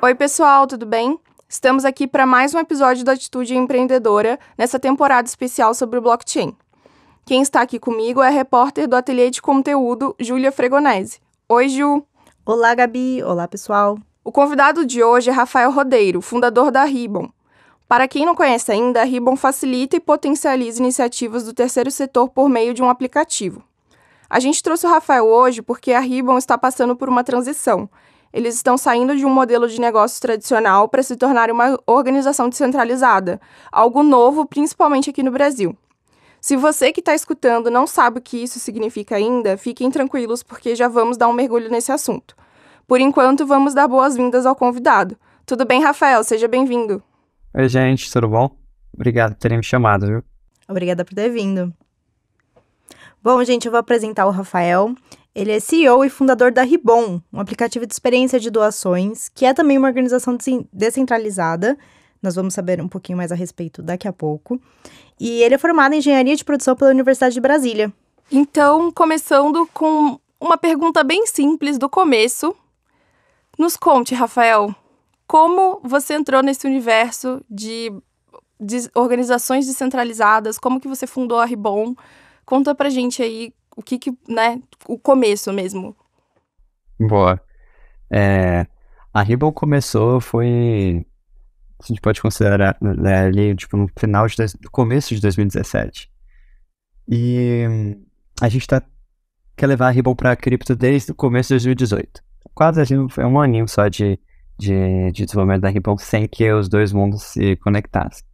Oi, pessoal, tudo bem? Estamos aqui para mais um episódio da Atitude Empreendedora, nessa temporada especial sobre o blockchain. Quem está aqui comigo é a repórter do Ateliê de Conteúdo, Júlia Fregonese. Oi, Ju! Olá, Gabi! Olá, pessoal! O convidado de hoje é Rafael Rodeiro, fundador da Ribbon. Para quem não conhece ainda, a Ribbon facilita e potencializa iniciativas do terceiro setor por meio de um aplicativo. A gente trouxe o Rafael hoje porque a Ribbon está passando por uma transição. Eles estão saindo de um modelo de negócios tradicional para se tornar uma organização descentralizada, algo novo, principalmente aqui no Brasil. Se você que está escutando não sabe o que isso significa ainda, fiquem tranquilos porque já vamos dar um mergulho nesse assunto. Por enquanto, vamos dar boas-vindas ao convidado. Tudo bem, Rafael? Seja bem-vindo. Oi, gente, tudo bom? Obrigado por terem me chamado, viu? Obrigada por ter vindo. Bom, gente, eu vou apresentar o Rafael. Ele é CEO e fundador da Ribbon, um aplicativo de experiência de doações, que é também uma organização descentralizada. Nós vamos saber um pouquinho mais a respeito daqui a pouco. E ele é formado em Engenharia de Produção pela Universidade de Brasília. Então, começando com uma pergunta bem simples do começo. Nos conte, Rafael, como você entrou nesse universo de organizações descentralizadas? Como que você fundou a Ribbon? Conta pra gente aí o começo mesmo. Boa. A Ribbon começou, a gente pode considerar ali, tipo, no final do começo de 2017. E a gente quer levar a Ribbon pra cripto desde o começo de 2018. Quase foi um aninho só de desenvolvimento da Ribbon sem que os dois mundos se conectassem.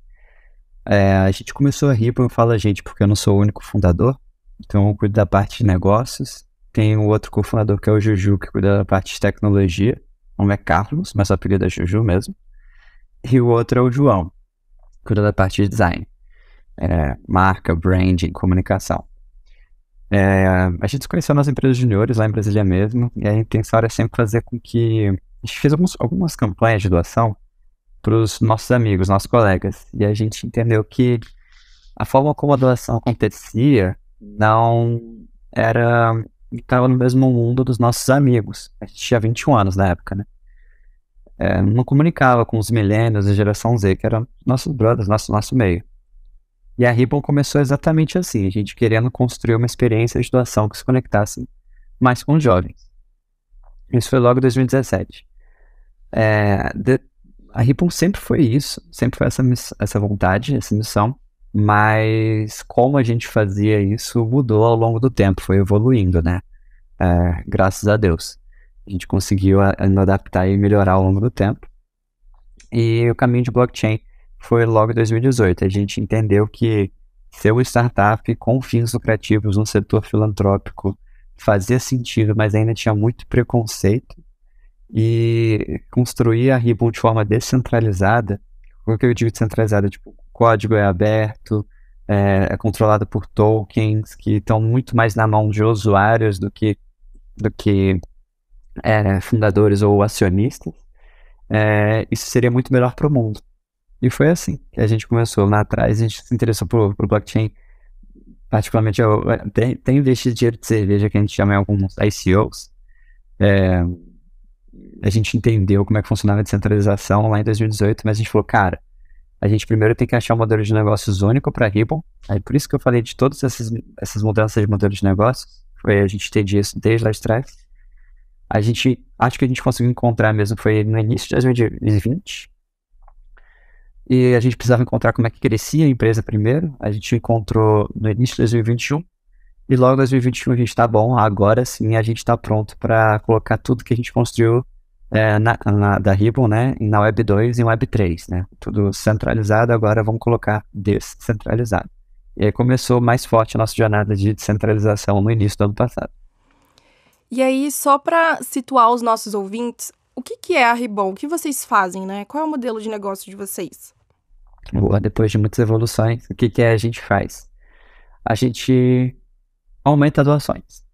A gente começou a Ribbon, eu falo a gente porque eu não sou o único fundador, então eu cuido da parte de negócios. Tem o outro cofundador que é o Juju, que cuida da parte de tecnologia. O nome é Carlos, mas o apelido é Juju mesmo. E o outro é o João, que cuida da parte de design. Marca, branding, comunicação. A gente se conheceu nas empresas juniores lá em Brasília mesmo, e a intenção era sempre fazer com que... A gente fez algumas campanhas de doação para os nossos amigos, nossos colegas, e a gente entendeu que a forma como a doação acontecia não estava no mesmo mundo dos nossos amigos. A gente tinha 21 anos na época, né? Não comunicava com os millennials e geração Z, que eram nossos brothers, nosso meio. E a Ribbon começou exatamente assim, a gente querendo construir uma experiência de doação que se conectasse mais com os jovens. Isso foi logo em 2017. A Ribbon sempre foi isso, sempre foi essa vontade, essa missão, mas como a gente fazia isso mudou ao longo do tempo, foi evoluindo, né? Graças a Deus. A gente conseguiu adaptar e melhorar ao longo do tempo. E o caminho de blockchain foi logo em 2018. A gente entendeu que ser uma startup com fins lucrativos no setor filantrópico fazia sentido, mas ainda tinha muito preconceito. E construir a Ribbon de forma descentralizada, o que eu digo descentralizada, tipo, o código é aberto, é controlado por tokens que estão muito mais na mão de usuários do que fundadores ou acionistas, isso seria muito melhor para o mundo. E foi assim que a gente começou lá atrás. A gente se interessou por blockchain, particularmente eu tenho investido dinheiro de cerveja que a gente chama em alguns ICOs. A gente entendeu como é que funcionava a descentralização lá em 2018, mas a gente falou, cara, a gente primeiro tem que achar um modelo de negócios único para a Ribbon. Aí por isso que eu falei de todas essas mudanças de modelo de negócios, a gente entende isso desde lá de trás. Acho que a gente conseguiu encontrar mesmo, foi no início de 2020, e a gente precisava encontrar como é que crescia a empresa primeiro. A gente encontrou no início de 2021, e logo em 2021 a gente tá bom, agora sim a gente tá pronto para colocar tudo que a gente construiu da Ribbon, né, na Web 2 e Web 3, né, tudo centralizado, agora vamos colocar descentralizado. E aí começou mais forte a nossa jornada de descentralização no início do ano passado. E aí, só para situar os nossos ouvintes, o que é a Ribbon? O que vocês fazem, né? Qual é o modelo de negócio de vocês? Depois de muitas evoluções, o que a gente faz? A gente aumenta doações.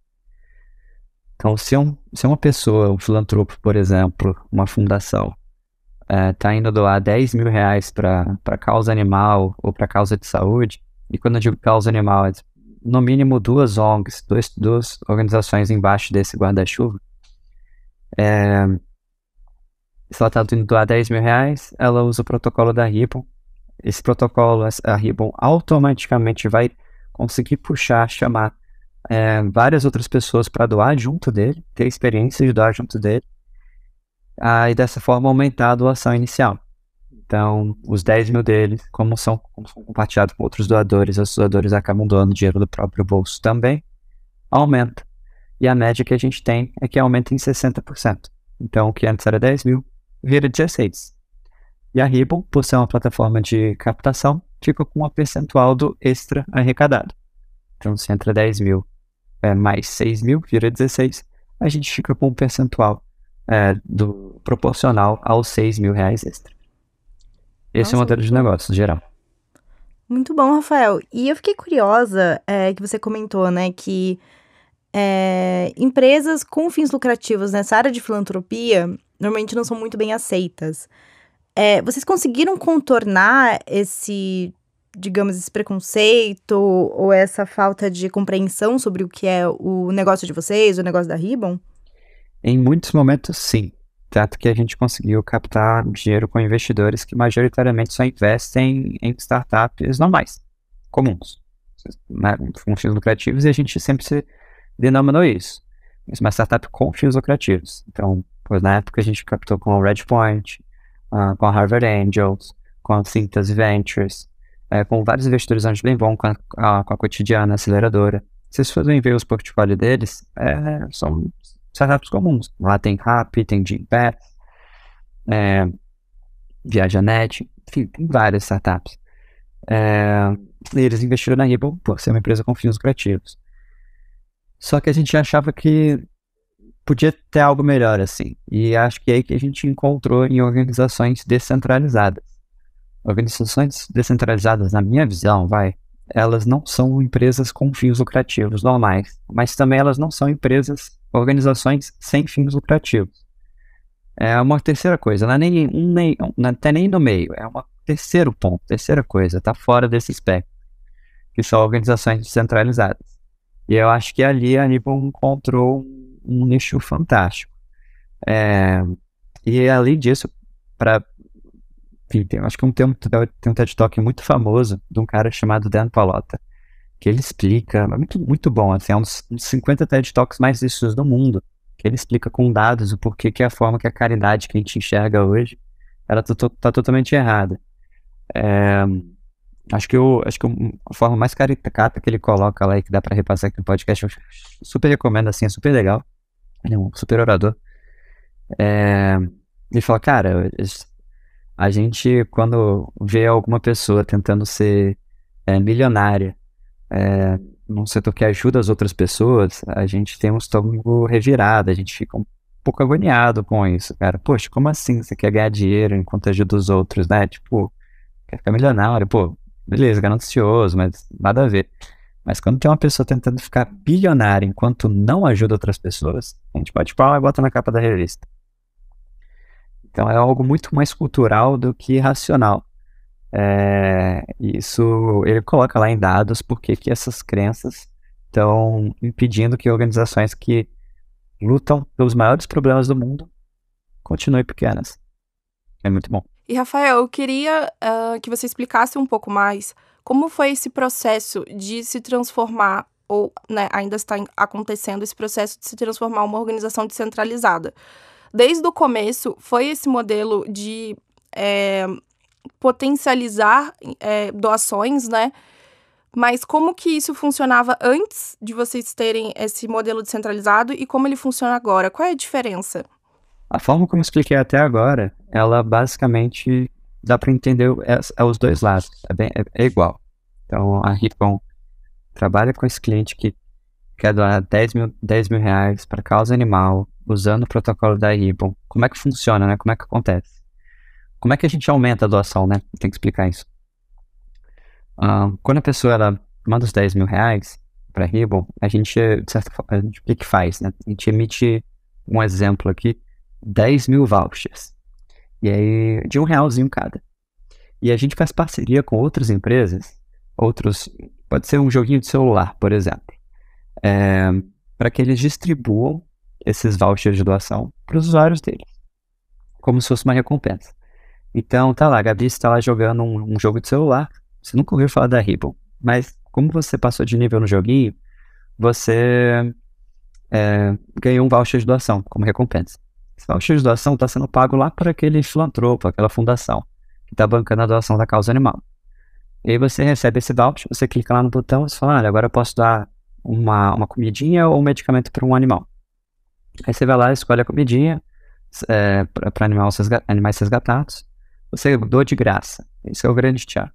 Então, se uma pessoa, um filantropo, por exemplo, uma fundação, está indo doar R$10.000 para causa animal ou para causa de saúde, e quando eu digo causa animal, no mínimo duas ONGs, duas organizações embaixo desse guarda-chuva, se ela está indo doar 10 mil reais, ela usa o protocolo da Ribbon. Esse protocolo, a Ribbon automaticamente vai conseguir puxar, chamar várias outras pessoas para doar junto dele, ter a experiência de doar junto dele, e dessa forma aumentar a doação inicial. Então, os 10 mil deles, como são compartilhados com outros doadores, os doadores acabam doando dinheiro do próprio bolso também, aumenta. E a média que a gente tem é que aumenta em 60%. Então, o que antes era 10 mil, vira 16. E a Ribbon, por ser uma plataforma de captação, fica com uma percentual do extra arrecadado. Então, se entra 10 mil mais 6 mil, vira 16, a gente fica com um percentual proporcional aos 6 mil reais extra. Esse é o modelo de negócio, geral. Muito bom, Rafael. E eu fiquei curiosa que você comentou, né, que empresas com fins lucrativos nessa área de filantropia normalmente não são muito bem aceitas. Vocês conseguiram contornar esse preconceito ou essa falta de compreensão sobre o que é o negócio de vocês, o negócio da Ribbon? Em muitos momentos, sim. Tanto que a gente conseguiu captar dinheiro com investidores que majoritariamente só investem em startups normais, comuns, né, com fins lucrativos, e a gente sempre se denominou isso. Uma startup com fins lucrativos. Então, na época a gente captou com a Redpoint, com a Harvard Angels, com a Synthesis Ventures, com vários investidores anjos bem bons, com a Cotidiana, a aceleradora. Se vocês forem ver os portfólios deles, são startups comuns. Lá tem Rappi, tem Gympass, ViajaNet, enfim, tem várias startups. E eles investiram na Ribbon por ser uma empresa com fins lucrativos. Só que a gente achava que podia ter algo melhor, assim. E acho que é aí que a gente encontrou em organizações descentralizadas. Organizações descentralizadas, na minha visão, elas não são empresas com fins lucrativos normais, mas também elas não são organizações sem fins lucrativos. É uma terceira coisa, não é nem no meio, é um terceiro ponto, terceira coisa, tá fora desse espectro, que são organizações descentralizadas. E eu acho que ali a Ribbon encontrou um nicho fantástico. E além disso, acho que tem um TED Talk muito famoso de um cara chamado Dan Pallotta, que ele explica, muito, muito bom, assim, é um dos 50 TED Talks mais vistos do mundo, que ele explica com dados o porquê que a forma que a caridade que a gente enxerga hoje, ela tá totalmente errada. Acho que a forma mais caricata que ele coloca lá e que dá pra repassar aqui no podcast, eu super recomendo, assim, é super legal. Ele é um super orador. Ele fala, cara, a gente, quando vê alguma pessoa tentando ser milionária num setor que ajuda as outras pessoas, a gente tem um estômago revirado, a gente fica um pouco agoniado com isso, cara. Poxa, como assim você quer ganhar dinheiro enquanto ajuda os outros, né? Tipo, quer ficar milionário, pô, beleza, ganancioso, mas nada a ver. Mas quando tem uma pessoa tentando ficar bilionária enquanto não ajuda outras pessoas, a gente bate pau e bota na capa da revista. Então é algo muito mais cultural do que racional. Isso ele coloca lá em dados porque que essas crenças estão impedindo que organizações que lutam pelos maiores problemas do mundo continuem pequenas. É muito bom. E, Rafael, eu queria que você explicasse um pouco mais como foi esse processo de se transformar, ou né, ainda está acontecendo esse processo de se transformar uma organização descentralizada. Desde o começo, foi esse modelo de potencializar doações, né? Mas como que isso funcionava antes de vocês terem esse modelo descentralizado e como ele funciona agora? Qual é a diferença? A forma como eu expliquei até agora, ela basicamente dá para entender os dois lados, é igual. Então a Ribbon trabalha com esse cliente que quer doar 10 mil reais para causa animal, usando o protocolo da Ribbon. Como é que funciona, né? Como é que acontece? Como é que a gente aumenta a doação, né? Tem que explicar isso. Quando a pessoa ela manda os 10 mil reais para a Ribbon, a gente, de certa forma, o que faz, né? A gente emite um exemplo aqui, 10 mil vouchers. E aí, de R$1 cada. E a gente faz parceria com outras empresas, pode ser um joguinho de celular, por exemplo, para que eles distribuam esses vouchers de doação para os usuários deles. como se fosse uma recompensa. Então, tá lá, a Gabi está lá jogando um jogo de celular. Você nunca ouviu falar da Ripple, mas como você passou de nível no joguinho, você ganhou um voucher de doação como recompensa. Esse voucher de doação está sendo pago lá por aquele filantropo, aquela fundação, que está bancando a doação da causa animal. E aí você recebe esse voucher, você clica lá no botão e você fala, olha, agora eu posso dar uma comidinha ou um medicamento para um animal. Aí você vai lá, escolhe a comidinha para animais resgatados, você doa de graça. Esse é o grande tchau.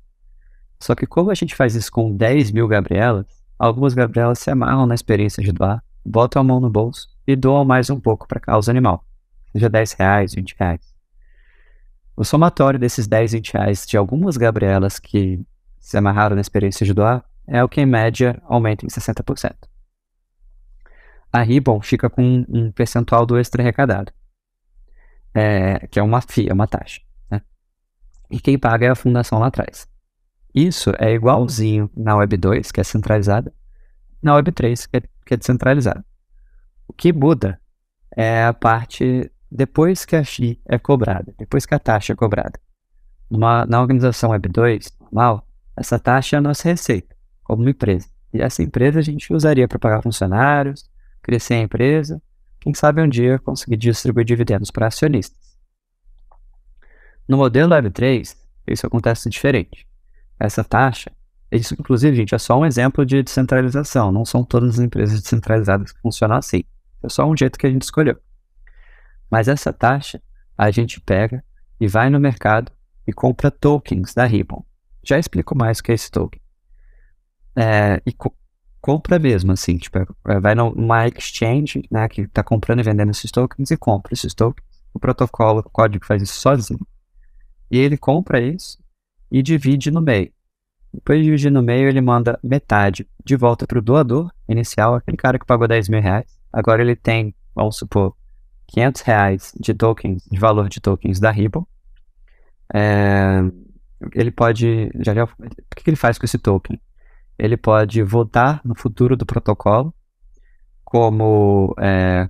Só que como a gente faz isso com 10 mil Gabrielas, algumas Gabrielas se amarram na experiência de doar, botam a mão no bolso e doam mais um pouco para a causa animal. Seja R$10, R$20. O somatório desses 10, R$20 de algumas Gabrielas que se amarraram na experiência de doar é o que em média aumenta em 60%. A Ribbon fica com um percentual do extra arrecadado, que é uma FII, é uma taxa, né? E quem paga é a fundação lá atrás. Isso é igualzinho na Web 2, que é centralizada, na Web 3, que é descentralizada. O que muda é a parte depois que a FII é cobrada, depois que a taxa é cobrada. Na organização Web 2, normal, essa taxa é a nossa receita, como uma empresa. E essa empresa a gente usaria para pagar funcionários, crescer a empresa, quem sabe um dia conseguir distribuir dividendos para acionistas. No modelo Web 3, isso acontece diferente. Essa taxa, isso inclusive, gente, é só um exemplo de descentralização, não são todas as empresas descentralizadas que funcionam assim. É só um jeito que a gente escolheu. Mas essa taxa, a gente pega e vai no mercado e compra tokens da Ribbon. Já explico mais o que é esse token. Compra mesmo, assim, tipo, vai numa exchange, né, que está comprando e vendendo esses tokens e compra esses tokens. O protocolo, o código faz isso sozinho. E ele compra isso e divide no meio. Depois de dividir no meio, ele manda metade de volta para o doador inicial, aquele cara que pagou R$10.000. Agora ele tem, vamos supor, R$500 de tokens, de valor de tokens da Ribbon. Ele pode... o que ele faz com esse token? Ele pode votar no futuro do protocolo, como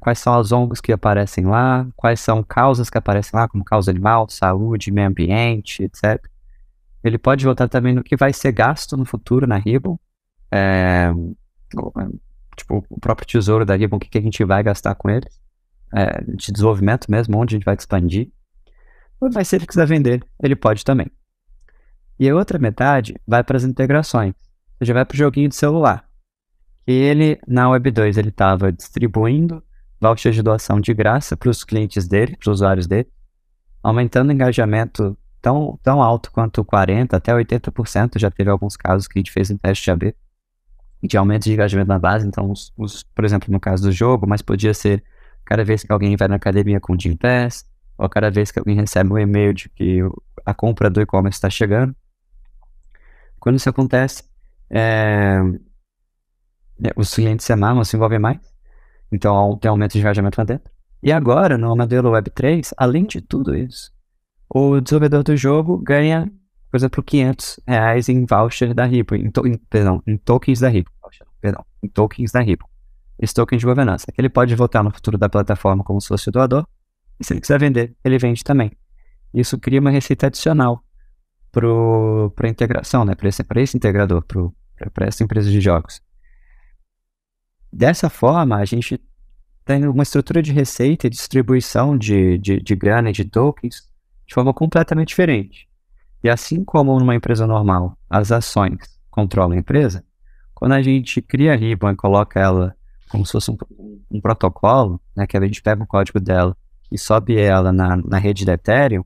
quais são as ONGs que aparecem lá, quais são causas que aparecem lá, como causa animal, saúde, meio ambiente, etc. Ele pode votar também no que vai ser gasto no futuro na Ribbon, tipo o próprio tesouro da Ribbon, o que a gente vai gastar com eles, de desenvolvimento mesmo, onde a gente vai expandir. Mas se ele quiser vender, ele pode também. E a outra metade vai para as integrações, ou seja, vai para o joguinho de celular. E ele, na Web 2, ele estava distribuindo vouchers de doação de graça para os clientes dele, para os usuários dele, aumentando o engajamento tão alto quanto 40% até 80%. Já teve alguns casos que a gente fez em teste AB, de aumento de engajamento na base. Então, por exemplo, no caso do jogo, mas podia ser cada vez que alguém vai na academia com o Gym Pass, ou cada vez que alguém recebe um e-mail de que a compra do e-commerce está chegando. Quando isso acontece, os clientes se amarram, se envolvem mais, então tem aumento de engajamento lá dentro. E agora, no modelo Web 3, além de tudo isso, o desenvolvedor do jogo ganha, por exemplo, R$500 em voucher da Ribbon, em tokens da Ribbon, em tokens da Ribbon. Esse token de governança, que ele pode votar no futuro da plataforma como se fosse o doador, e se ele quiser vender, ele vende também. Isso cria uma receita adicional para a integração, né? Para esse integrador, para essa empresa de jogos. Dessa forma, a gente tem uma estrutura de receita e distribuição de grana e de tokens de forma completamente diferente. E assim como numa empresa normal, as ações controlam a empresa, quando a gente cria a Ribbon e coloca ela como se fosse um protocolo, né, que a gente pega o código dela e sobe ela na rede da Ethereum,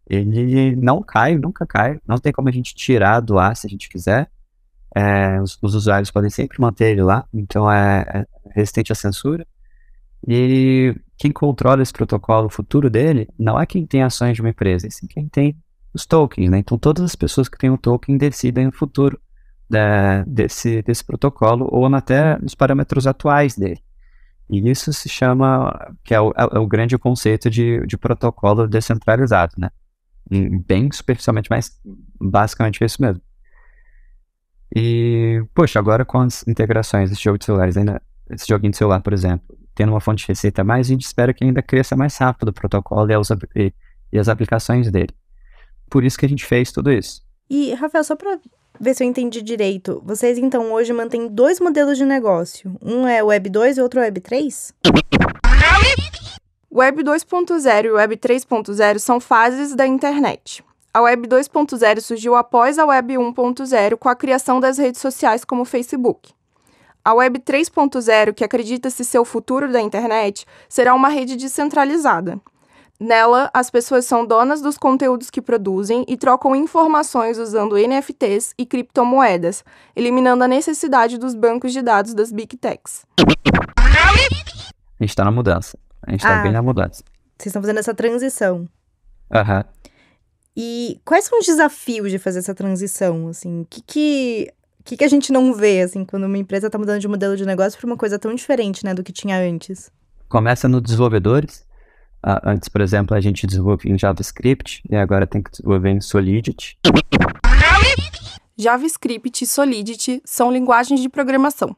ele não cai, nunca cai, não tem como a gente tirar do ar se a gente quiser. Os usuários podem sempre manter ele lá, então é resistente à censura. E quem controla esse protocolo, o futuro dele, não é quem tem ações de uma empresa, é sim quem tem os tokens, né? Então todas as pessoas que têm um token decidem o futuro desse protocolo, ou até nos parâmetros atuais dele. E isso se chama, que é o grande conceito de protocolo descentralizado, né? Bem superficialmente, mas basicamente é isso mesmo. E, poxa, agora com as integrações desse jogo de celulares, esse joguinho de celular, por exemplo, tendo uma fonte de receita a mais, a gente espera que ainda cresça mais rápido o protocolo e as aplicações dele. Por isso que a gente fez tudo isso. E, Rafael, só para ver se eu entendi direito, vocês então hoje mantêm 2 modelos de negócio. Um é o Web 2 e outro é o Web 3? O Web 2.0 e o Web 3.0 são fases da internet. A Web 2.0 surgiu após a Web 1.0 com a criação das redes sociais como o Facebook. A Web 3.0, que acredita-se ser o futuro da internet, será uma rede descentralizada. Nela, as pessoas são donas dos conteúdos que produzem e trocam informações usando NFTs e criptomoedas, eliminando a necessidade dos bancos de dados das Big Techs. A gente tá na mudança. A gente tá bem na mudança. Vocês estão fazendo essa transição. Aham. E quais são os desafios de fazer essa transição, assim? O que a gente não vê, assim, quando uma empresa tá mudando de modelo de negócio para uma coisa tão diferente, né, do que tinha antes? Começa nos desenvolvedores. Antes, por exemplo, a gente desenvolvia em JavaScript e agora tem que desenvolver em Solidity. JavaScript e Solidity são linguagens de programação.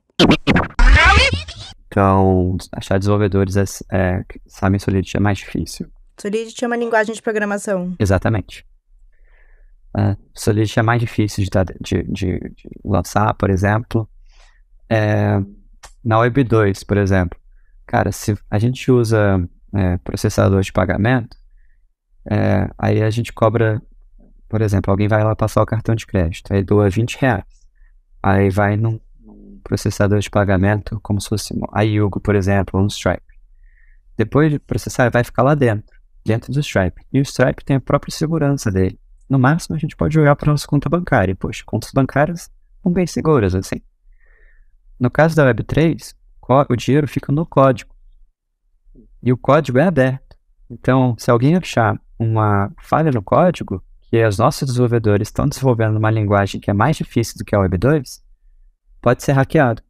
Então, achar desenvolvedores que sabem Solidity é mais difícil. Solidity é uma linguagem de programação. Exatamente. Solidity é mais difícil de lançar, por exemplo. Na Web 2, por exemplo, cara, se a gente usa processador de pagamento, aí a gente cobra, por exemplo, alguém vai lá passar o cartão de crédito, aí doa R$20. Aí vai num processador de pagamento, como se fosse a Yugo, por exemplo, ou um Stripe. Depois de processar, vai ficar lá dentro do Stripe. E o Stripe tem a própria segurança dele. No máximo, a gente pode jogar para nossa conta bancária. Poxa, contas bancárias são bem seguras, assim. No caso da Web3, o dinheiro fica no código. E o código é aberto. Então, se alguém achar uma falha no código, que os nossos desenvolvedores estão desenvolvendo uma linguagem que é mais difícil do que a Web 2, pode ser hackeado.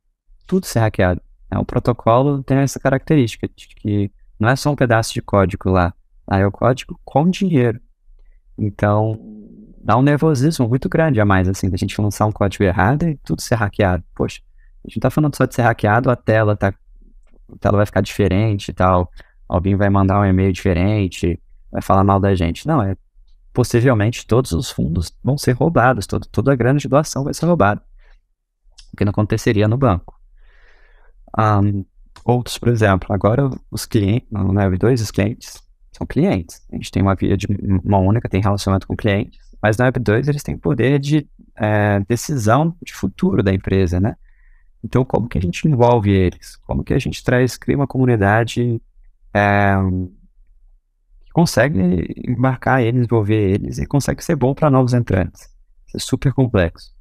Tudo ser hackeado. O protocolo tem essa característica de que não é só um pedaço de código lá. Aí é o código com dinheiro. Então, dá um nervosismo muito grande a mais, assim, da gente lançar um código errado e tudo ser hackeado. Poxa, a gente não tá falando só de ser hackeado, a tela vai ficar diferente e tal. Alguém vai mandar um e-mail diferente, vai falar mal da gente. Não, possivelmente todos os fundos vão ser roubados, toda a grana de doação vai ser roubada. O que não aconteceria no banco. Outros, por exemplo, agora os clientes, no Web2, os clientes são clientes. A gente tem uma via de mão única, tem relacionamento com clientes, mas no Web2 eles têm poder de decisão de futuro da empresa, né? Então, como que a gente envolve eles? Como que a gente cria uma comunidade que consegue embarcar eles, envolver eles e consegue ser bom para novos entrantes? Isso é super complexo.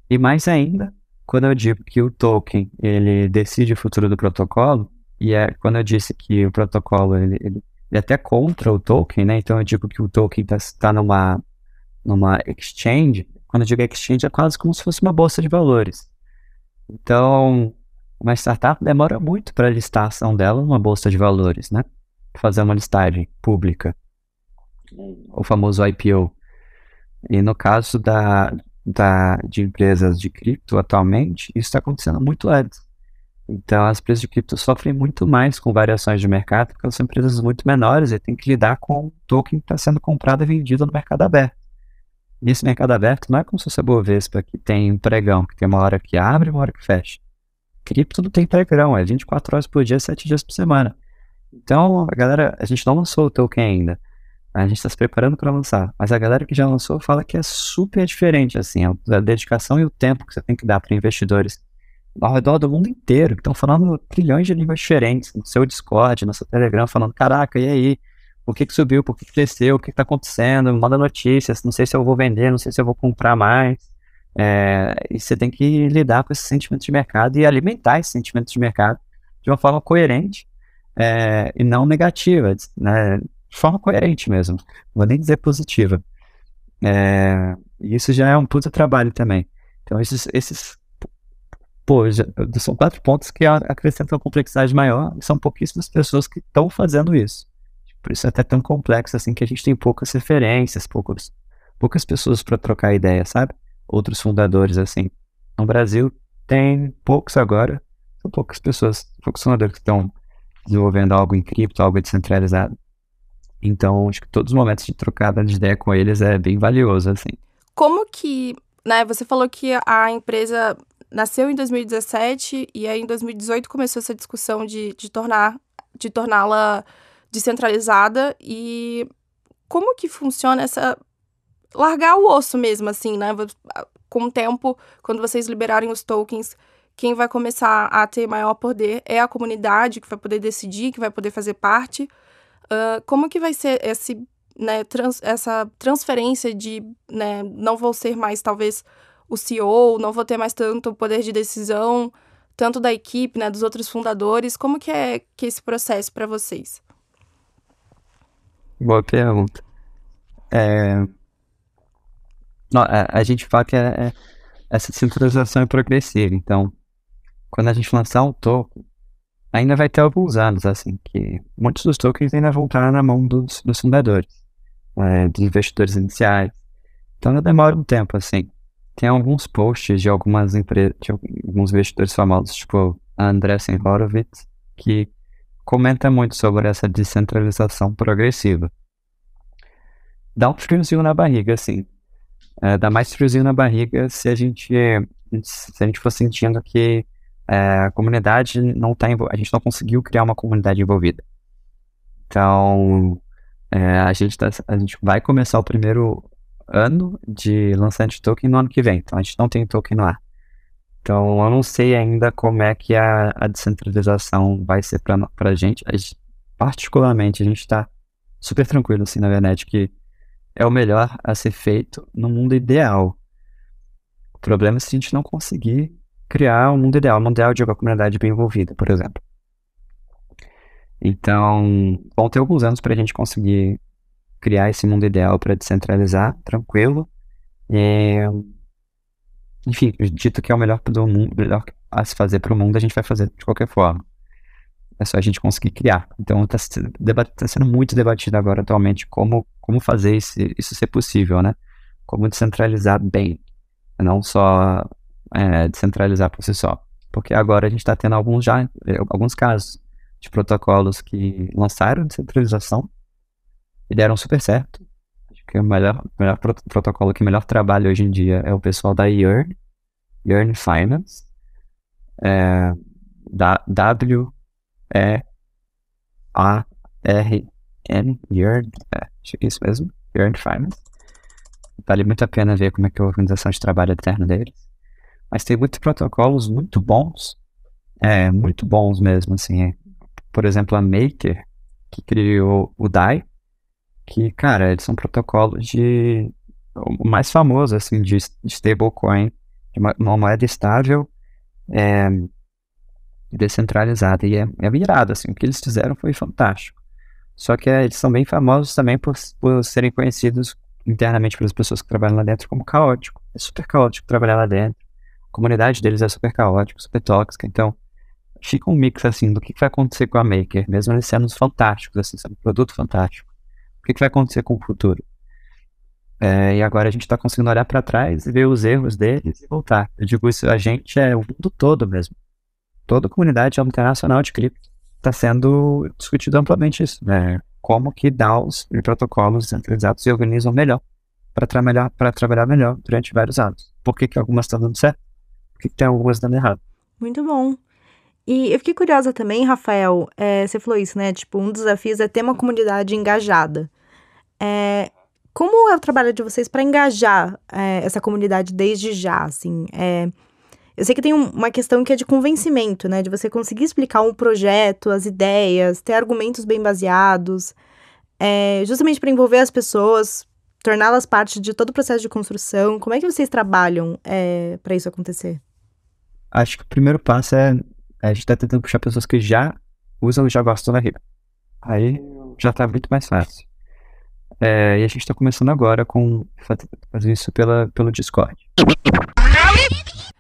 E mais ainda, quando eu digo que o token ele decide o futuro do protocolo, e quando eu disse que o protocolo ele é até contra o token, né? Então eu digo que o token está numa exchange. Quando eu digo exchange é quase como se fosse uma bolsa de valores. Então, uma startup demora muito para listar a ação dela numa bolsa de valores, né? Fazer uma listagem pública, o famoso IPO. E no caso de empresas de cripto atualmente, isso está acontecendo muito antes. Então, as empresas de cripto sofrem muito mais com variações de mercado, porque elas são empresas muito menores e tem que lidar com o token que está sendo comprado e vendido no mercado aberto. E esse mercado aberto não é como se fosse a Bovespa, que tem um pregão, que tem uma hora que abre e uma hora que fecha. Cripto não tem pregão, é 24 horas por dia, 7 dias por semana. Então, a gente não lançou o token ainda. A gente está se preparando para lançar. Mas a galera que já lançou fala que é super diferente, assim, a dedicação e o tempo que você tem que dar para investidores ao redor do mundo inteiro, que estão falando trilhões de línguas diferentes, no seu Discord, no seu Telegram, falando, caraca, e aí? Por que subiu? Por que desceu? O que está acontecendo? Manda notícias, não sei se eu vou vender, não sei se eu vou comprar mais. E você tem que lidar com esse sentimento de mercado e alimentar esse sentimento de mercado de uma forma coerente e não negativa, né? De forma coerente mesmo, não vou nem dizer positiva. Isso já é um puta trabalho também. Então são 4 pontos que acrescentam complexidade maior e são pouquíssimas pessoas que estão fazendo isso. Por isso é até tão complexo assim que a gente tem poucas referências, poucas pessoas para trocar ideia, sabe? Outros fundadores assim. No Brasil tem poucos agora, são poucas pessoas, poucos fundadores que estão desenvolvendo algo em cripto, algo descentralizado. Então, acho que todos os momentos de trocada de ideia com eles é bem valioso, assim. Como que, né, você falou que a empresa nasceu em 2017 e aí em 2018 começou essa discussão de torná-la descentralizada, e como que funciona essa largar o osso mesmo, assim, né? Com o tempo, quando vocês liberarem os tokens, quem vai começar a ter maior poder é a comunidade, que vai poder decidir, que vai poder fazer parte. Como que vai ser essa transferência de, né, não vou ser mais, talvez, o CEO, não vou ter mais tanto poder de decisão, tanto da equipe, né, dos outros fundadores. Como que é esse processo para vocês? Boa pergunta. Não, a gente fala que essa centralização é progressiva, então, quando a gente lançar um token, ainda vai ter alguns anos, assim, que muitos dos tokens ainda vão estar na mão dos fundadores, dos investidores iniciais. Então, ainda demora um tempo, assim. Tem alguns posts de algumas empresas, de alguns investidores famosos, tipo a Andreessen Horowitz, que comenta muito sobre essa descentralização progressiva. Dá um friozinho na barriga, assim. Dá mais friozinho na barriga se a gente for sentindo que a comunidade não está envolvida, a gente não conseguiu criar uma comunidade envolvida. Então, a gente vai começar o primeiro ano de lançamento de token no ano que vem. Então, a gente não tem token no ar. Então, eu não sei ainda como é que a descentralização vai ser para a gente. Particularmente, a gente está super tranquilo, assim, na verdade, que é o melhor a ser feito no mundo ideal. O problema é se a gente não conseguir criar um mundo ideal de uma comunidade bem envolvida, por exemplo. Então, vão ter alguns anos para a gente conseguir criar esse mundo ideal para descentralizar, tranquilo. Enfim, dito que é o melhor do mundo, melhor a se fazer para o mundo, a gente vai fazer de qualquer forma. É só a gente conseguir criar. Então, está sendo muito debatido agora, atualmente, como fazer isso ser possível, né? Como descentralizar bem, não só descentralizar por si só. Porque agora a gente está tendo alguns casos de protocolos que lançaram descentralização e deram super certo. Acho que o melhor protocolo que melhor trabalha hoje em dia é o pessoal da Yearn Finance, da WEARN, Yearn, acho que é isso mesmo, Yearn Finance. Vale muito a pena ver como é que é a organização de trabalho interna deles. Mas tem muitos protocolos muito bons mesmo, assim. Por exemplo, a Maker, que criou o DAI, que, cara, eles são protocolos o mais famoso, assim, de stablecoin, de uma moeda estável, descentralizada, e é virado, assim, o que eles fizeram foi fantástico. Só que eles são bem famosos também por serem conhecidos internamente pelas pessoas que trabalham lá dentro como caótico. É super caótico trabalhar lá dentro. A comunidade deles é super caótica, super tóxica. Então, fica um mix, assim, do que vai acontecer com a Maker, mesmo eles sendo fantásticos, assim, sendo um produto fantástico. O que vai acontecer com o futuro? E agora a gente está conseguindo olhar para trás e ver os erros deles e voltar. Eu digo isso, a gente é o mundo todo mesmo. Toda a comunidade internacional de cripto está sendo discutido amplamente isso, né? Como que DAOs e protocolos centralizados se organizam melhor para trabalhar melhor durante vários anos. Por que algumas estão dando certo? Por que tem algumas dando errado? Muito bom. E eu fiquei curiosa também, Rafael, você falou isso, né? Tipo, um dos desafios é ter uma comunidade engajada. Como é o trabalho de vocês para engajar essa comunidade desde já, assim? Eu sei que tem uma questão que é de convencimento, né? De você conseguir explicar um projeto, as ideias, ter argumentos bem baseados, justamente para envolver as pessoas, torná-las parte de todo o processo de construção. Como é que vocês trabalham para isso acontecer? Acho que o primeiro passo é a gente tá tentando puxar pessoas que já usam e já gostam da Riba. Aí já tá muito mais fácil. E a gente tá começando agora com fazer isso pelo Discord.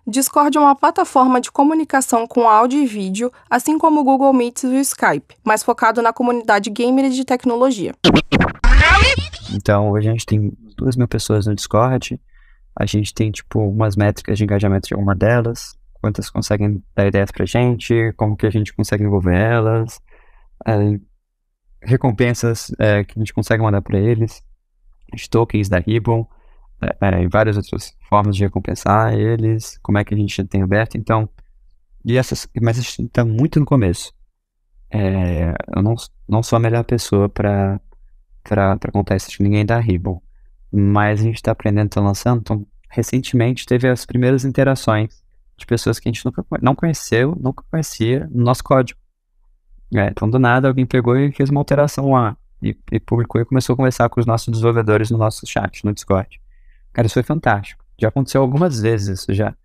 Discord é uma plataforma de comunicação com áudio e vídeo, assim como o Google Meet e o Skype, mas focado na comunidade gamer e de tecnologia. Então, hoje a gente tem 2.000 pessoas no Discord, a gente tem, tipo, umas métricas de engajamento de uma delas, quantas conseguem dar ideias pra gente, como que a gente consegue envolver elas. recompensas que a gente consegue mandar para eles, os tokens da Ribbon, e várias outras formas de recompensar eles, como é que a gente tem aberto. Então, mas a gente está muito no começo. Eu não sou a melhor pessoa para contar isso de ninguém da Ribbon, mas a gente está aprendendo, está lançando. Então, recentemente teve as primeiras interações de pessoas que a gente não nunca conhecia no nosso código. Então, do nada, alguém pegou e fez uma alteração lá e publicou e começou a conversar com os nossos desenvolvedores no nosso chat, no Discord. Cara, isso foi fantástico. Já aconteceu algumas vezes isso já.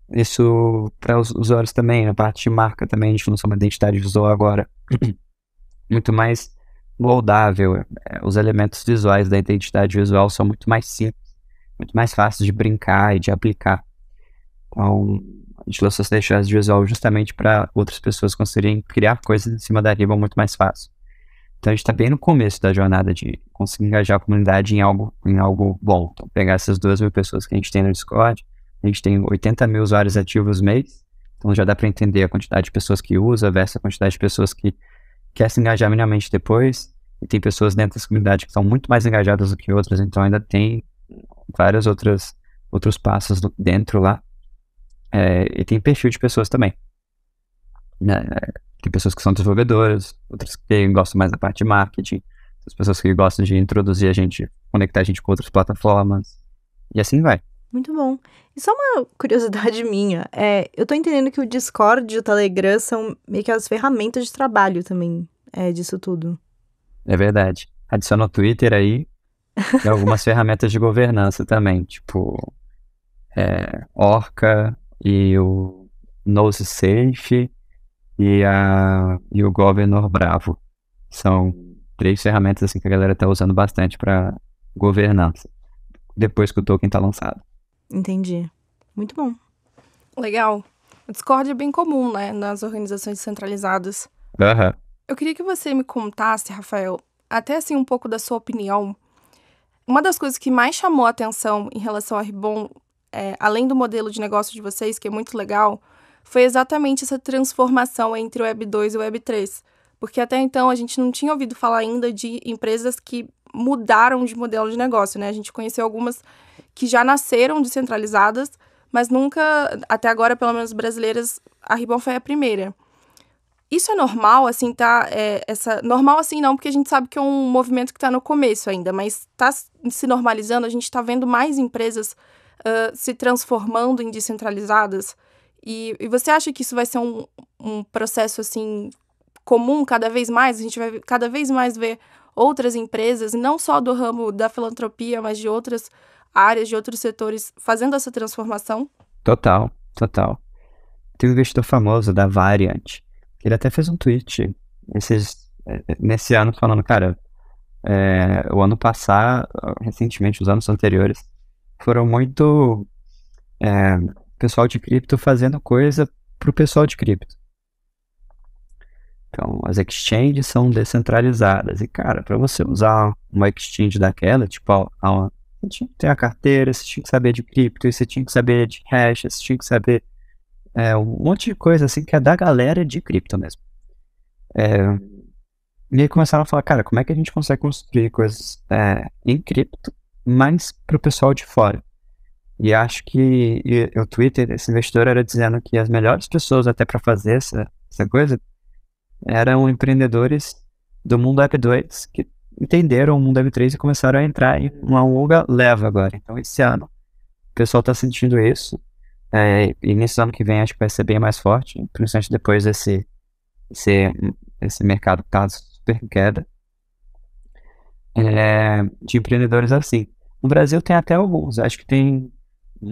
Isso para os usuários também, na parte de marca também, a gente lançou uma identidade visual agora muito mais moldável. Os elementos visuais da identidade visual são muito mais simples, muito mais fáceis de brincar e de aplicar. Então, a gente lançou essa identidade visual justamente para outras pessoas conseguirem criar coisas em cima da Ribbon muito mais fácil. Então, a gente está bem no começo da jornada de conseguir engajar a comunidade em algo bom. Então, pegar essas 2.000 pessoas que a gente tem no Discord, a gente tem 80 mil usuários ativos mês, então já dá para entender a quantidade de pessoas que usa versus a quantidade de pessoas que quer se engajar minimamente depois, e tem pessoas dentro dessa comunidade que estão muito mais engajadas do que outras, então ainda tem vários outros passos dentro lá, e tem perfil de pessoas também. Tem pessoas que são desenvolvedoras, outras que gostam mais da parte de marketing, as pessoas que gostam de introduzir a gente, conectar a gente com outras plataformas, e assim vai. Muito bom. E só uma curiosidade minha, eu tô entendendo que o Discord e o Telegram são meio que as ferramentas de trabalho também, disso tudo. É verdade. Adiciona o Twitter aí e algumas ferramentas de governança também, tipo Orca e o Nose Safe e o Governor Bravo. São 3 ferramentas assim que a galera tá usando bastante para governança, depois que o token tá lançado. Entendi. Muito bom. Legal. O Discord é bem comum, né, nas organizações descentralizadas. Aham. Eu queria que você me contasse, Rafael, até assim um pouco da sua opinião. Uma das coisas que mais chamou a atenção em relação à Ribbon, além do modelo de negócio de vocês, que é muito legal, foi exatamente essa transformação entre o Web 2 e o Web 3. Porque até então a gente não tinha ouvido falar ainda de empresas que mudaram de modelo de negócio, né? A gente conheceu algumas que já nasceram descentralizadas, mas nunca, até agora, pelo menos brasileiras, a Ribbon foi a primeira. Isso é normal, assim, tá? Normal assim não, porque a gente sabe que é um movimento que tá no começo ainda, mas tá se normalizando, a gente tá vendo mais empresas se transformando em descentralizadas. E você acha que isso vai ser um processo, assim, comum cada vez mais? A gente vai cada vez mais ver outras empresas, não só do ramo da filantropia, mas de outras áreas, de outros setores, fazendo essa transformação? Total. Tem um investidor famoso da Variant, ele até fez um tweet nesse ano falando, cara, o ano passado, recentemente, os anos anteriores, foram muito pessoal de cripto fazendo coisa pro pessoal de cripto. Então, as exchanges são descentralizadas. E, cara, para você usar uma exchange daquela, tipo, você tinha que ter a carteira, você tinha que saber de cripto, você tinha que saber de hash, você tinha que saber um monte de coisa, assim, que é da galera de cripto mesmo. E aí começaram a falar, cara, como é que a gente consegue construir coisas em cripto, mas pro pessoal de fora? E acho que o Twitter, esse investidor, era dizendo que as melhores pessoas até para fazer essa coisa eram empreendedores do mundo Web 2 que entenderam o mundo Web 3 e começaram a entrar em uma longa leva agora. Então, esse ano, o pessoal está sentindo isso. E nesse ano que vem, acho que vai ser bem mais forte, principalmente depois esse mercado que está super em queda, de empreendedores assim. No Brasil tem até alguns, acho que tem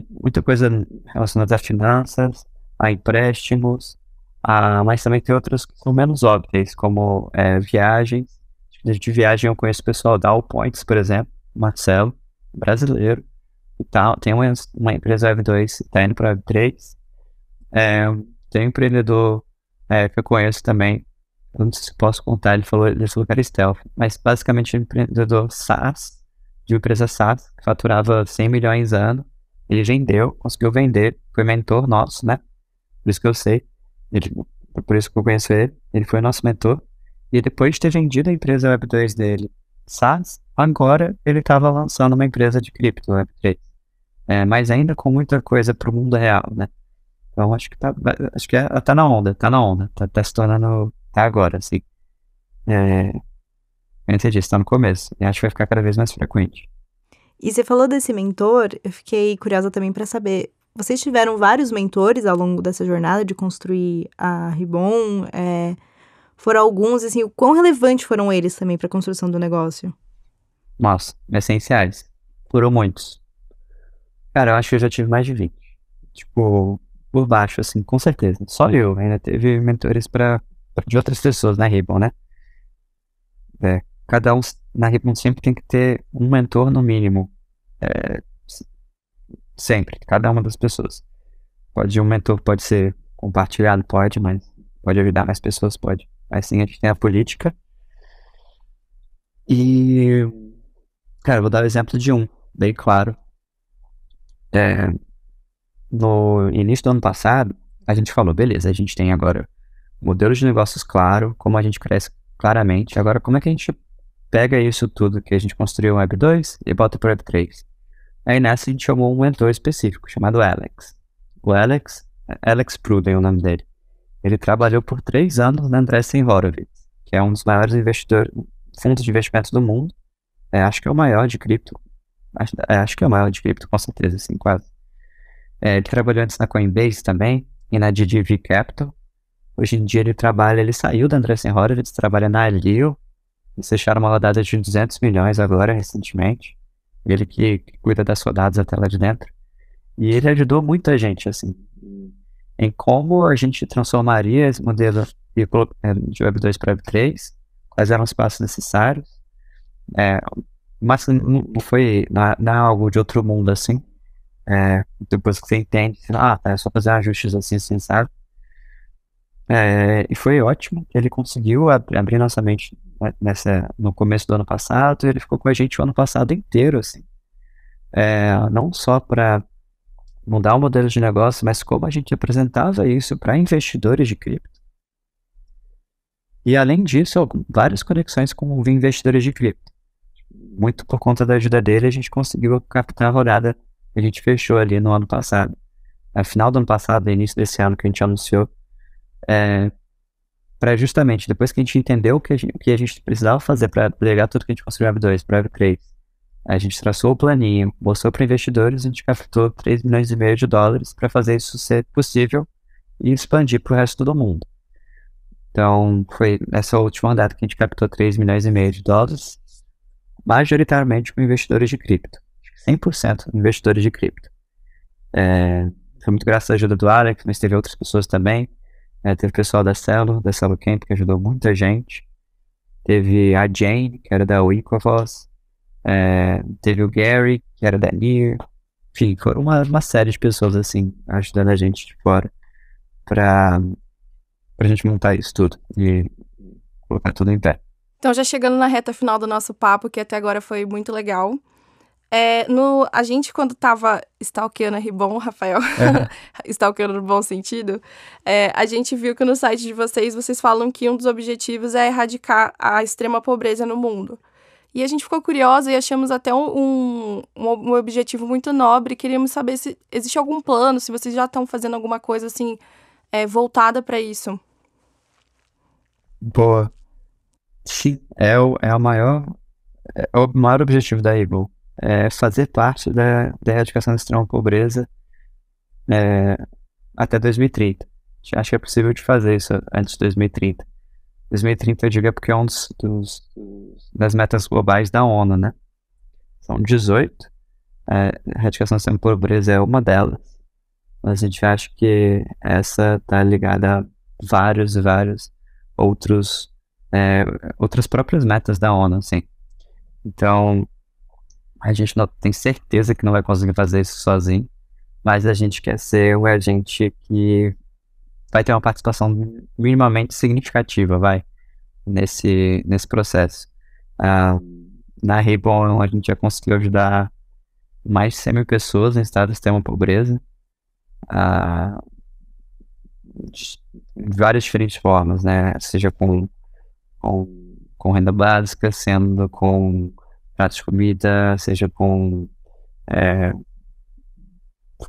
muita coisa relacionada a finanças, a empréstimos, mas também tem outras que são menos óbvias, como viagens. De viagem eu conheço o pessoal da All Points, por exemplo, Marcelo, brasileiro e tal. Tem uma empresa Web2 que está indo para Web3. Tem um empreendedor que eu conheço também, eu não sei se posso contar, ele falou que era Stealth, mas basicamente é um empreendedor SaaS, de uma empresa SaaS, que faturava 100 milhões ano. Ele vendeu, conseguiu vender, foi mentor nosso, né? Por isso que eu sei, por isso que eu conheço ele foi nosso mentor, E depois de ter vendido a empresa Web2 dele, SaaS, agora ele estava lançando uma empresa de cripto, Web3. Mas ainda com muita coisa para o mundo real, né? Então acho que tá na onda, tá se tornando, tá agora, assim. Como você disse, tá no começo, e acho que vai ficar cada vez mais frequente. E você falou desse mentor, eu fiquei curiosa também para saber, vocês tiveram vários mentores ao longo dessa jornada de construir a Ribbon? Foram alguns, assim, o quão relevante foram eles também para a construção do negócio? Nossa, essenciais. Foram muitos. Cara, eu acho que eu já tive mais de 20. Tipo, por baixo, assim, com certeza. Só eu, ainda teve mentores de outras pessoas na Ribbon, né? Cada um na Ribbon sempre tem que ter um mentor no mínimo. Sempre, cada uma das pessoas. Um mentor pode ser compartilhado, pode, mas pode ajudar mais pessoas, pode. Mas sim, a gente tem a política. E, cara, eu vou dar o exemplo de um, bem claro. No início do ano passado, a gente falou, beleza, a gente tem agora modelos de negócios claro, como a gente cresce claramente. Agora, como é que a gente pega isso tudo que a gente construiu no Web 2 e bota para o Web 3? Aí nessa a gente chamou um mentor específico, chamado Alex. O Alex Pruden é o nome dele. Ele trabalhou por 3 anos na Andreessen Horowitz, que é um dos maiores fundos de investimentos do mundo. Acho que é o maior de cripto. Acho que é o maior de cripto, com certeza, sim, quase. Ele trabalhou antes na Coinbase também e na GGV Capital. Hoje em dia ele saiu da Andreessen Horowitz, trabalha na Alio. Eles fecharam uma rodada de 200 milhões agora, recentemente. Ele que cuida das rodadas até lá de dentro. E ele ajudou muita gente, assim, em como a gente transformaria esse modelo de Web 2 para Web 3, quais eram os passos necessários. Mas não é algo de outro mundo, assim. Depois que você entende, é só fazer ajustes assim, sabe? E foi ótimo, ele conseguiu abrir nossa mente no começo do ano passado, e ele ficou com a gente o ano passado inteiro, assim. Não só para mudar o modelo de negócio, mas como a gente apresentava isso para investidores de cripto. E além disso, várias conexões com investidores de cripto. Muito por conta da ajuda dele, a gente conseguiu captar a rodada que a gente fechou ali no ano passado. No final do ano passado, início desse ano que a gente anunciou, para justamente, depois que a gente entendeu o que a gente precisava fazer para pegar tudo que a gente construiu no Web2 para Web3, a gente traçou o planinho, mostrou para investidores, a gente captou 3 milhões e meio de dólares para fazer isso ser possível e expandir para o resto do mundo. Então, foi nessa última rodada que a gente captou 3 milhões e meio de dólares, majoritariamente com investidores de cripto. 100% investidores de cripto. Foi muito graças à ajuda do Alex, mas teve outras pessoas também. Teve o pessoal da Celo Camp, que ajudou muita gente. Teve a Jane, que era da Winklevoss. Teve o Gary, que era da Near. Enfim, foram uma série de pessoas, assim, ajudando a gente de fora pra gente montar isso tudo e colocar tudo em pé. Então, já chegando na reta final do nosso papo, que até agora foi muito legal. A gente, quando tava stalkeando a Ribbon, Rafael, stalkeando no bom sentido, a gente viu que no site de vocês falam que um dos objetivos é erradicar a extrema pobreza no mundo. E a gente ficou curiosa e achamos até um objetivo muito nobre. Queríamos saber se existe algum plano, se vocês já estão fazendo alguma coisa assim, voltada para isso. Boa. Sim, é o maior objetivo da Ribbon. Fazer parte da erradicação da extrema pobreza até 2030. A gente acha que é possível de fazer isso antes de 2030. 2030 eu digo porque é um das metas globais da ONU, né? São 18. A erradicação da extrema pobreza é uma delas. Mas a gente acha que essa está ligada a vários outras próprias metas da ONU, assim. Então, a gente não tem certeza que não vai conseguir fazer isso sozinho, mas a gente quer ser o agente que vai ter uma participação minimamente significativa, nesse processo. Na Ribbon, a gente já conseguiu ajudar mais de 100 mil pessoas em estado de extrema pobreza, de várias diferentes formas, né? Seja com com renda básica, sendo com pratos de comida, seja com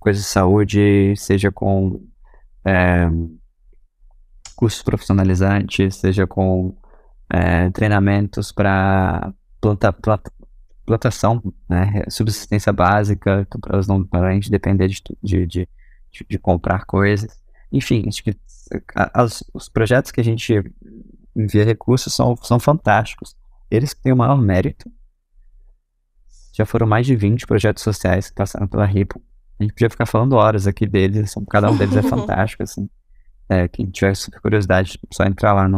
coisas de saúde, seja com cursos profissionalizantes, seja com treinamentos para plantação, né, subsistência básica, para elas não para a gente depender de comprar coisas. Enfim, acho que os projetos que a gente envia recursos são fantásticos. Eles têm o maior mérito. Já foram mais de 20 projetos sociais que passaram pela Ripple. A gente podia ficar falando horas aqui deles, cada um deles é fantástico, assim. Quem tiver super curiosidade, só entrar lá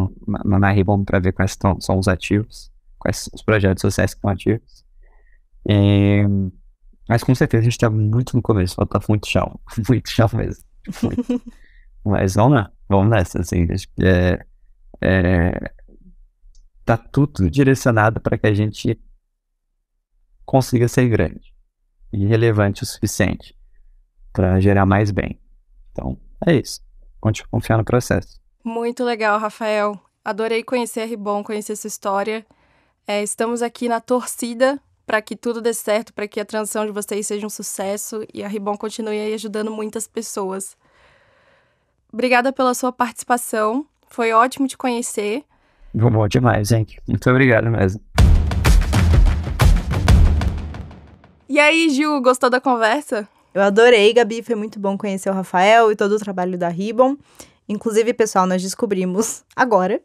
na Ribbon para ver quais são os ativos, quais os projetos sociais que estão ativos. Mas com certeza a gente está muito no começo, falta muito chão mesmo. Muito. Mas vamos nessa, assim, acho que tá tudo direcionado para que a gente consiga ser grande e relevante o suficiente para gerar mais bem. Então, é isso. Confiar no processo. Muito legal, Rafael. Adorei conhecer a Ribbon, conhecer sua história. Estamos aqui na torcida para que tudo dê certo, para que a transição de vocês seja um sucesso e a Ribbon continue aí ajudando muitas pessoas. Obrigada pela sua participação. Foi ótimo te conhecer. Bom demais, gente. Muito obrigado mesmo. E aí, Ju, gostou da conversa? Eu adorei, Gabi. Foi muito bom conhecer o Rafael e todo o trabalho da Ribbon. Inclusive, pessoal, nós descobrimos agora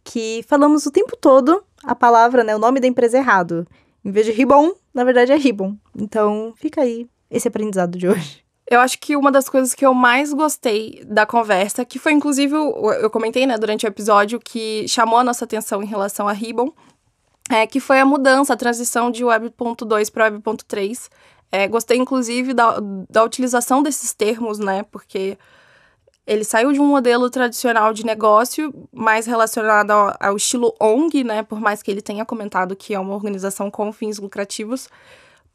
que falamos o tempo todo a palavra, né, o nome da empresa errado. Em vez de Ribbon, na verdade é Ribbon. Então, fica aí esse aprendizado de hoje. Eu acho que uma das coisas que eu mais gostei da conversa, que foi inclusive, eu comentei, né, durante o episódio, que chamou a nossa atenção em relação à Ribbon, que foi a mudança, a transição de Web.2 para Web.3. Gostei, inclusive, da utilização desses termos, né, porque ele saiu de um modelo tradicional de negócio, mais relacionado ao estilo ONG, né, por mais que ele tenha comentado que é uma organização com fins lucrativos,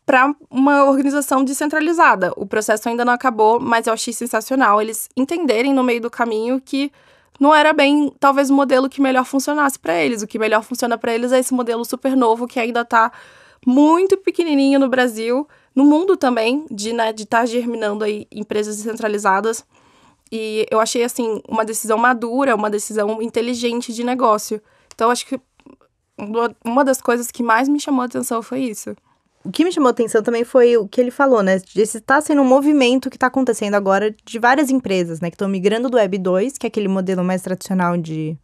para uma organização descentralizada. O processo ainda não acabou, mas eu achei sensacional eles entenderem no meio do caminho que não era bem, talvez, o modelo que melhor funcionasse para eles. O que melhor funciona para eles é esse modelo super novo que ainda está muito pequenininho no Brasil, no mundo também, de estar germinando aí empresas descentralizadas. E eu achei, assim, uma decisão madura, uma decisão inteligente de negócio. Então, acho que uma das coisas que mais me chamou a atenção foi isso. O que me chamou a atenção também foi o que ele falou, né? Esse tá sendo um movimento que tá acontecendo agora de várias empresas, né? Que estão migrando do Web 2, que é aquele modelo mais tradicional de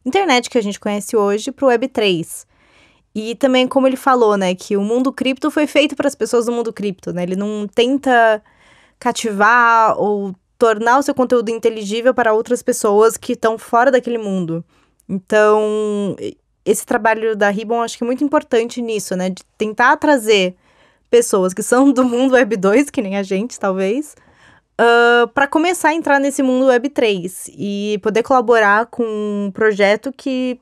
internet que a gente conhece hoje, pro Web 3. E também, como ele falou, né? Que o mundo cripto foi feito para as pessoas do mundo cripto, né? Ele não tenta cativar ou tornar o seu conteúdo inteligível para outras pessoas que estão fora daquele mundo. Então, esse trabalho da Ribbon acho que é muito importante nisso, né? De tentar trazer pessoas que são do mundo Web 2, que nem a gente, talvez, para começar a entrar nesse mundo Web 3 e poder colaborar com um projeto que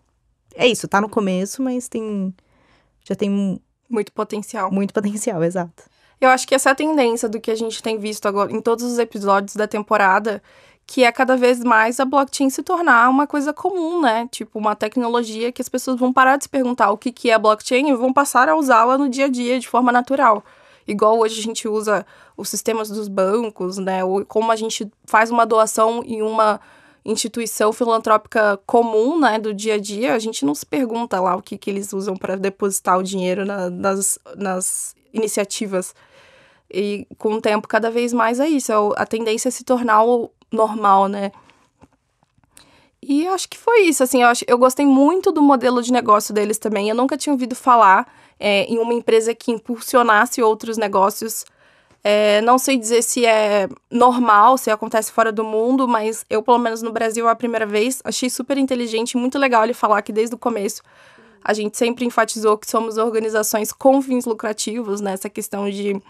é isso, tá no começo, mas já tem muito potencial. Muito potencial, exato. Eu acho que essa é a tendência do que a gente tem visto agora em todos os episódios da temporada, que é cada vez mais a blockchain se tornar uma coisa comum, né? Tipo, uma tecnologia que as pessoas vão parar de se perguntar o que é a blockchain e vão passar a usá-la no dia a dia de forma natural. Igual hoje a gente usa os sistemas dos bancos, né? Ou como a gente faz uma doação em uma instituição filantrópica comum, né, do dia a dia, a gente não se pergunta lá o que eles usam para depositar o dinheiro nas iniciativas. E com o tempo, cada vez mais é isso. A tendência é se tornar o normal, né? E acho que foi isso, assim. Eu gostei muito do modelo de negócio deles também. Eu nunca tinha ouvido falar em uma empresa que impulsionasse outros negócios. Não sei dizer se é normal, se acontece fora do mundo, mas eu, pelo menos no Brasil, a primeira vez, achei super inteligente, muito legal ele falar que desde o começo a gente sempre enfatizou que somos organizações com fins lucrativos, né? Essa questão de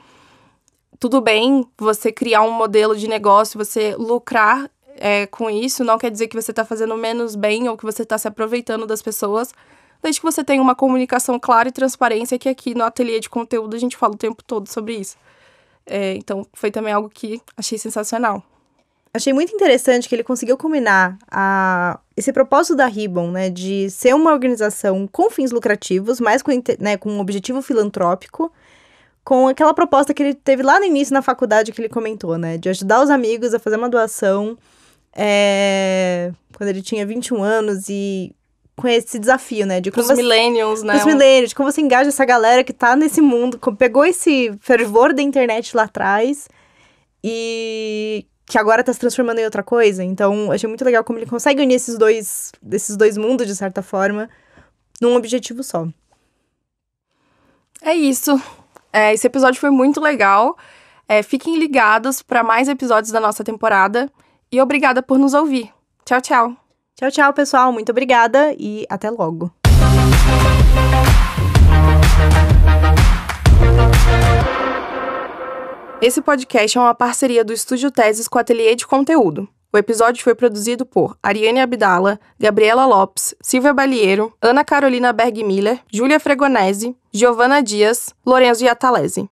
tudo bem você criar um modelo de negócio, você lucrar com isso, não quer dizer que você está fazendo menos bem ou que você está se aproveitando das pessoas, desde que você tenha uma comunicação clara e transparência, que aqui no ateliê de conteúdo a gente fala o tempo todo sobre isso. Então, foi também algo que achei sensacional. achei muito interessante que ele conseguiu combinar esse propósito da Ribbon, né, de ser uma organização com fins lucrativos, mas com um objetivo filantrópico, com aquela proposta que ele teve lá no início na faculdade que ele comentou, né, de ajudar os amigos a fazer uma doação quando ele tinha 21 anos e com esse desafio, né, de como Os millennials, né? Os millennials, de como você engaja essa galera que tá nesse mundo, pegou esse fervor da internet lá atrás e que agora tá se transformando em outra coisa. Então, achei muito legal como ele consegue unir esses dois mundos, de certa forma, num objetivo só. É isso. Esse episódio foi muito legal. Fiquem ligados para mais episódios da nossa temporada. E obrigada por nos ouvir. Tchau, tchau. Tchau, tchau, pessoal. Muito obrigada e até logo. Esse podcast é uma parceria do Estúdio Teses com o Ateliê de Conteúdo. O episódio foi produzido por Ariane Abdala, Gabriela Lopes, Silvia Balieiro, Ana Carolina Berg-Miller, Júlia Fregonese, Giovana Dias, Lorenzo Iatalese.